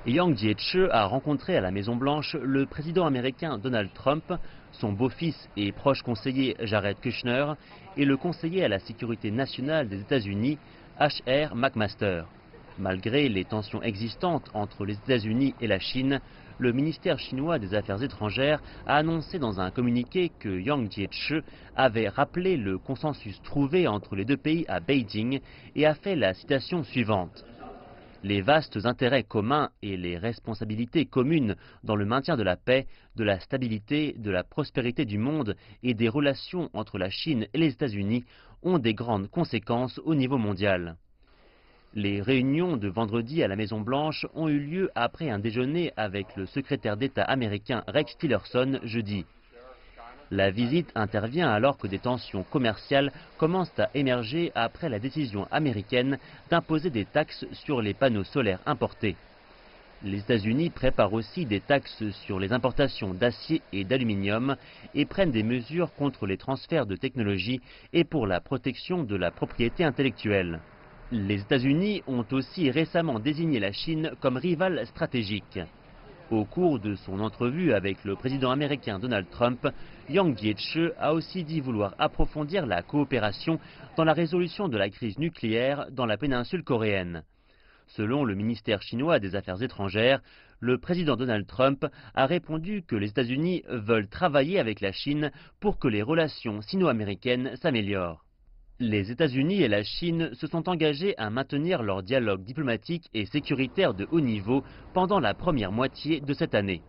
Yang Jiechi a rencontré à la Maison-Blanche le président américain Donald Trump, son beau-fils et proche conseiller Jared Kushner et le conseiller à la sécurité nationale des États-Unis, H.R. McMaster. Malgré les tensions existantes entre les États-Unis et la Chine, le ministère chinois des Affaires étrangères a annoncé dans un communiqué que Yang Jiechi avait rappelé le consensus trouvé entre les deux pays à Beijing et a fait la citation suivante. Les vastes intérêts communs et les responsabilités communes dans le maintien de la paix, de la stabilité, de la prospérité du monde et des relations entre la Chine et les États-Unis ont des grandes conséquences au niveau mondial. Les réunions de vendredi à la Maison-Blanche ont eu lieu après un déjeuner avec le secrétaire d'État américain Rex Tillerson jeudi. La visite intervient alors que des tensions commerciales commencent à émerger après la décision américaine d'imposer des taxes sur les panneaux solaires importés. Les États-Unis préparent aussi des taxes sur les importations d'acier et d'aluminium et prennent des mesures contre les transferts de technologie et pour la protection de la propriété intellectuelle. Les États-Unis ont aussi récemment désigné la Chine comme rivale stratégique. Au cours de son entrevue avec le président américain Donald Trump, Yang Jiechi a aussi dit vouloir approfondir la coopération dans la résolution de la crise nucléaire dans la péninsule coréenne. Selon le ministère chinois des Affaires étrangères, le président Donald Trump a répondu que les États-Unis veulent travailler avec la Chine pour que les relations sino-américaines s'améliorent. Les États-Unis et la Chine se sont engagés à maintenir leur dialogue diplomatique et sécuritaire de haut niveau pendant la première moitié de cette année.